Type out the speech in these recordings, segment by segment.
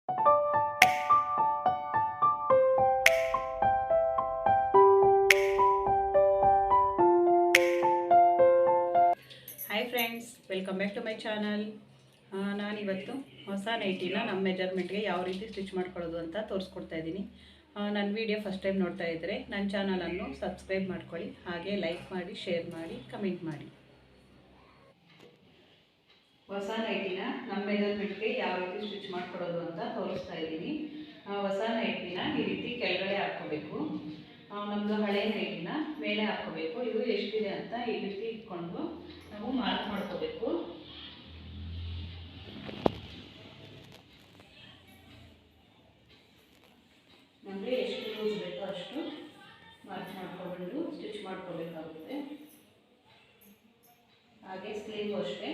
Hi friends, welcome back to my channel. ನಾನಿವತ್ತು ಹೊಸ ನೈಟಿನ ನಮ್ಮ ಮೆಜರ್ಮೆಂಟ್ಗೆ ಯಾವ ರೀತಿ ಸ್ಟಿಚ್ ಮಾಡ್ಕೊಳ್ಳೋದು ಅಂತ ತೋರಿಸ್ಕೊಡ್ತಾ ಇದ್ದೀನಿ. ನನ್ನ ವಿಡಿಯೋ ಫಸ್ಟ್ ಟೈಮ್ ನೋಡ್ತಾ ಇದ್ದರೆ ನನ್ನ ಚಾನಲನ್ನು ಸಬ್ಸ್ಕ್ರೈಬ್ ಮಾಡ್ಕೊಳ್ಳಿ, ಹಾಗೆ ಲೈಕ್ ಮಾಡಿ, ಶೇರ್ ಮಾಡಿ, ಕಮೆಂಟ್ ಮಾಡಿ. ಹೊಸ ನೈಟಿನ ನಮ್ಮ ಮೆಜರ್ಮೆಂಟ್ಗೆ ಯಾವ ರೀತಿ ಸ್ಟಿಚ್ ಮಾಡ್ಕೊಳ್ಳೋದು ಅಂತ ತೋರಿಸ್ತಾ ಇದ್ದೀನಿ. ಹೊಸ ನೈಟಿನ ಈ ರೀತಿ ಕೆಳಗಡೆ ಹಾಕ್ಕೋಬೇಕು. ನಮ್ಮದು ಹಳೆ ನೈಟಿನ ಮೇಲೆ ಹಾಕ್ಕೋಬೇಕು. ಇದು ಎಷ್ಟಿದೆ ಅಂತ ಈ ರೀತಿ ಇಟ್ಕೊಂಡು ನಾವು ಮಾರ್ಕ್ ಮಾಡ್ಕೋಬೇಕು. ನಮಗೆ ಎಷ್ಟು ಲೂಸ್ ಬೇಕೋ ಅಷ್ಟು ಮಾರ್ಕ್ ಮಾಡ್ಕೊಂಡು ಸ್ಟಿಚ್ ಮಾಡ್ಕೋಬೇಕಾಗುತ್ತೆ. ಹಾಗೆ ಸ್ಲೀವ್ ಅಷ್ಟೇ,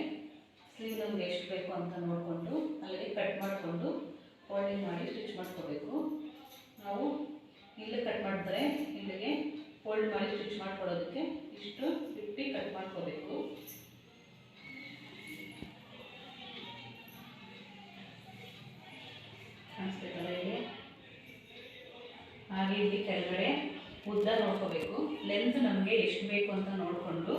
ಸ್ಲೀವ್ ನಮ್ಗೆ ಎಷ್ಟು ಬೇಕು ಅಂತ ನೋಡಿಕೊಂಡು ಅಲ್ಲಿಗೆ ಕಟ್ ಮಾಡಿಕೊಂಡು ಫೋಲ್ಡಿಂಗ್ ಮಾಡಿ ಸ್ಟಿಚ್ ಮಾಡ್ಕೋಬೇಕು. ನಾವು ಇಲ್ಲಿ ಕಟ್ ಮಾಡಿದ್ರೆ ಇಲ್ಲಿಗೆ ಫೋಲ್ಡ್ ಮಾಡಿ ಸ್ಟಿಚ್ ಮಾಡ್ಕೊಳ್ಳೋದಕ್ಕೆ ಇಷ್ಟು ಬಿಟ್ಟು ಕಟ್ ಮಾಡ್ಕೋಬೇಕು. ಕಾಣಿಸ್ಬೇಕಲ್ಲ ಇಲ್ಲಿ. ಹಾಗೆ ಇಲ್ಲಿ ಕೆಳಗಡೆ ಉದ್ದ ನೋಡ್ಕೋಬೇಕು. ಲೆಂತ್ ನಮಗೆ ಎಷ್ಟು ಬೇಕು ಅಂತ ನೋಡಿಕೊಂಡು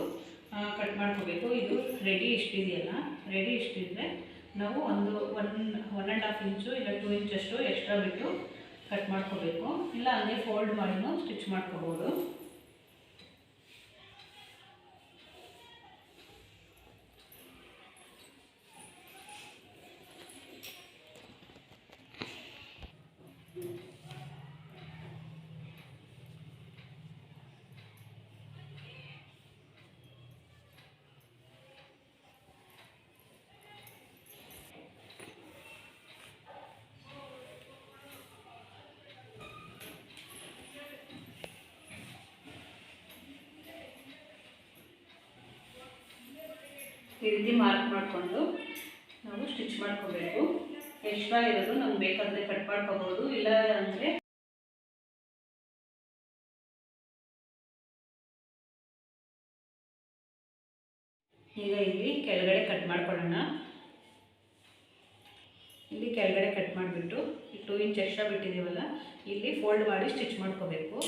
ಕಟ್ ಮಾಡ್ಕೋಬೇಕು. ಇದು ರೆಡಿ ಇಷ್ಟಿದೆಯಲ್ಲ, ರೆಡಿ ಇಷ್ಟಿದ್ರೆ ನಾವು ಒಂದು 1.5 ಇಂಚು ಇಲ್ಲ 2 ಇಂಚಷ್ಟು ಎಕ್ಸ್ಟ್ರಾ ಬಿಟ್ಟು ಕಟ್ ಮಾಡ್ಕೋಬೇಕು. ಇಲ್ಲ ಹಂಗೆ ಫೋಲ್ಡ್ ಮಾಡಿನೂ ಸ್ಟಿಚ್ ಮಾಡ್ಕೋಬೋದು. ಈ ರೀತಿ ಮಾರ್ಕ್ ಮಾಡಿಕೊಂಡು ನಾವು ಸ್ಟಿಚ್ ಮಾಡ್ಕೋಬೇಕು. ಎಕ್ಸ್ಟ್ರಾ ಇರೋದು ನಮ್ಗೆ ಬೇಕಾದರೆ ಕಟ್ ಮಾಡ್ಕೋಬೋದು, ಇಲ್ಲ ಅಂದರೆ ಈಗ ಇಲ್ಲಿ ಕೆಳಗಡೆ ಕಟ್ ಮಾಡ್ಕೊಳ್ಳೋಣ. ಇಲ್ಲಿ ಕೆಳಗಡೆ ಕಟ್ ಮಾಡಿಬಿಟ್ಟು 2 ಇಂಚ್ ಎಕ್ಸ್ಟ್ರಾ ಬಿಟ್ಟಿದ್ದೀವಲ್ಲ, ಇಲ್ಲಿ ಫೋಲ್ಡ್ ಮಾಡಿ ಸ್ಟಿಚ್ ಮಾಡ್ಕೋಬೇಕು.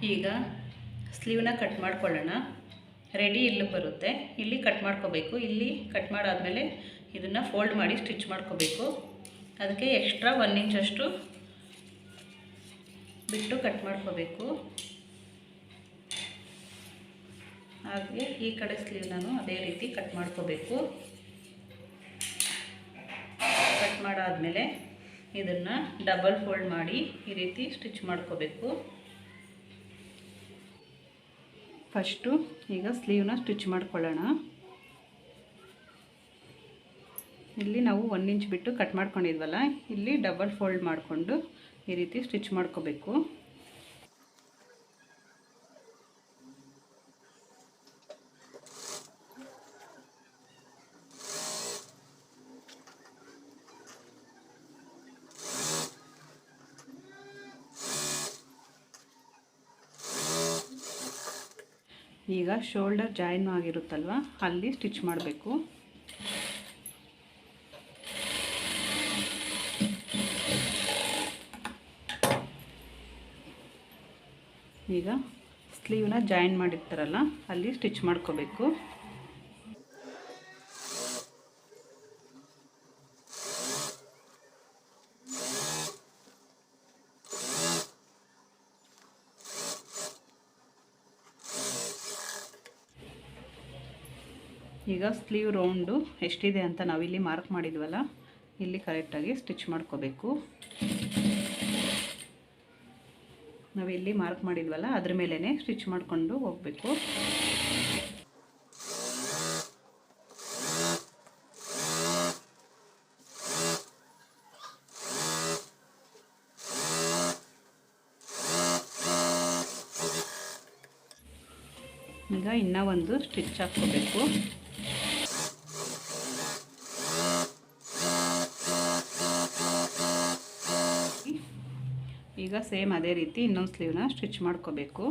ಈಗ ಸ್ಲೀವ್ನ ಕಟ್ ಮಾಡ್ಕೊಳ್ಳೋಣ. ರೆಡಿ ಇಲ್ಲಿ ಬರುತ್ತೆ, ಇಲ್ಲಿ ಕಟ್ ಮಾಡ್ಕೋಬೇಕು. ಇಲ್ಲಿ ಕಟ್ ಮಾಡಾದಮೇಲೆ ಇದನ್ನು ಫೋಲ್ಡ್ ಮಾಡಿ ಸ್ಟಿಚ್ ಮಾಡ್ಕೋಬೇಕು. ಅದಕ್ಕೆ ಎಕ್ಸ್ಟ್ರಾ 1 ಇಂಚಷ್ಟು ಬಿಟ್ಟು ಕಟ್ ಮಾಡ್ಕೋಬೇಕು. ಹಾಗೆ ಈ ಕಡೆ ಸ್ಲೀವ್ನೂ ಅದೇ ರೀತಿ ಕಟ್ ಮಾಡ್ಕೋಬೇಕು. ಕಟ್ ಮಾಡಾದಮೇಲೆ ಇದನ್ನು ಡಬಲ್ ಫೋಲ್ಡ್ ಮಾಡಿ ಈ ರೀತಿ ಸ್ಟಿಚ್ ಮಾಡ್ಕೋಬೇಕು. ಫಸ್ಟು ಈಗ ಸ್ಲೀವ್ನ ಸ್ಟಿಚ್ ಮಾಡ್ಕೊಳ್ಳೋಣ. ಇಲ್ಲಿ ನಾವು 1 ಇಂಚ್ ಬಿಟ್ಟು ಕಟ್ ಮಾಡ್ಕೊಂಡಿದ್ವಲ್ಲ, ಇಲ್ಲಿ ಡಬಲ್ ಫೋಲ್ಡ್ ಮಾಡಿಕೊಂಡು ಈ ರೀತಿ ಸ್ಟಿಚ್ ಮಾಡ್ಕೋಬೇಕು. ಈಗ ಶೋಲ್ಡರ್ ಜಾಯಿನ್ ಆಗಿರುತ್ತಲ್ವ, ಅಲ್ಲಿ ಸ್ಟಿಚ್ ಮಾಡಬೇಕು. ಈಗ ಸ್ಲೀವ್ನ ಜಾಯಿನ್ ಮಾಡಿರ್ತಾರಲ್ಲ, ಅಲ್ಲಿ ಸ್ಟಿಚ್ ಮಾಡ್ಕೋಬೇಕು. ಈಗ ಸ್ಲೀವ್ ರೌಂಡು ಎಷ್ಟಿದೆ ಅಂತ ನಾವಿಲ್ಲಿ ಮಾರ್ಕ್ ಮಾಡಿದ್ವಲ್ಲ, ಇಲ್ಲಿ ಕರೆಕ್ಟಾಗಿ ಸ್ಟಿಚ್ ಮಾಡ್ಕೋಬೇಕು. ನಾವಿಲ್ಲಿ ಮಾರ್ಕ್ ಮಾಡಿದ್ವಲ್ಲ ಅದ್ರ ಮೇಲೇ ಸ್ಟಿಚ್ ಮಾಡಿಕೊಂಡು ಹೋಗಬೇಕು. ಈಗ ಇನ್ನೂ ಒಂದು ಸ್ಟಿಚ್ ಹಾಕ್ಕೋಬೇಕು. ಈಗ ಸೇಮ್ ಅದೇ ರೀತಿ ಇನ್ನೊಂದು ಸ್ಲೀವ್ನ ಸ್ಟಿಚ್ ಮಾಡ್ಕೋಬೇಕು.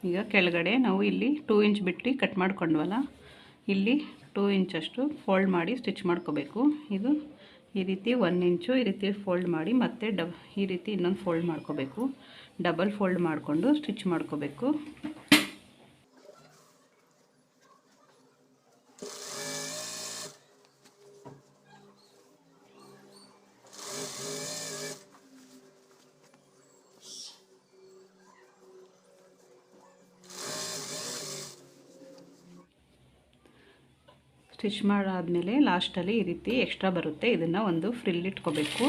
ಈಗ ಕೆಳಗಡೆ ನಾವು ಇಲ್ಲಿ 2 ಇಂಚ್ ಬಿಟ್ಟು ಕಟ್ ಮಾಡ್ಕೊಂಡ್ವಲ್ಲ, ಇಲ್ಲಿ 2 ಇಂಚಷ್ಟು ಫೋಲ್ಡ್ ಮಾಡಿ ಸ್ಟಿಚ್ ಮಾಡ್ಕೋಬೇಕು. ಇದು ಈ ರೀತಿ 1 ಇಂಚು ಈ ರೀತಿ ಫೋಲ್ಡ್ ಮಾಡಿ ಮತ್ತೆ ಈ ರೀತಿ ಇನ್ನೊಂದು ಫೋಲ್ಡ್ ಮಾಡ್ಕೋಬೇಕು. ಡಬಲ್ ಫೋಲ್ಡ್ ಮಾಡಿಕೊಂಡು ಸ್ಟಿಚ್ ಮಾಡ್ಕೋಬೇಕು. ಸ್ಟಿಚ್ ಮಾಡಾದಮೇಲೆ ಲಾಸ್ಟಲ್ಲಿ ಈ ರೀತಿ ಎಕ್ಸ್ಟ್ರಾ ಬರುತ್ತೆ, ಇದನ್ನು ಒಂದು ಫ್ರಿಲ್ ಇಟ್ಕೋಬೇಕು,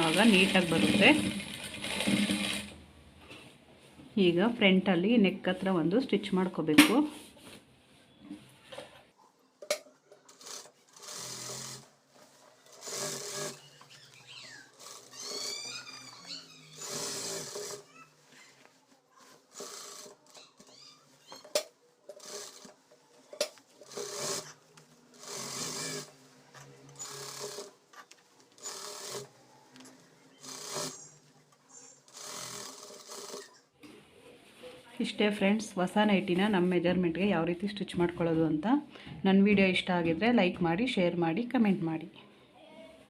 ಆವಾಗ ನೀಟಾಗಿ ಬರುತ್ತೆ. ಈಗ ಫ್ರಂಟಲ್ಲಿ ನೆಕ್ ಹತ್ರ ಒಂದು ಸ್ಟಿಚ್ ಮಾಡ್ಕೋಬೇಕು. ಇಷ್ಟೇ ಫ್ರೆಂಡ್ಸ್, ಹೊಸ ನೈಟಿನ ನಮ್ಮ ಮೆಜರ್ಮೆಂಟ್ಗೆ ಯಾವ ರೀತಿ ಸ್ಟಿಚ್ ಮಾಡ್ಕೊಳ್ಳೋದು ಅಂತ. ನನ್ನ ವಿಡಿಯೋ ಇಷ್ಟ ಆಗಿದ್ದರೆ ಲೈಕ್ ಮಾಡಿ, ಶೇರ್ ಮಾಡಿ, ಕಮೆಂಟ್ ಮಾಡಿ.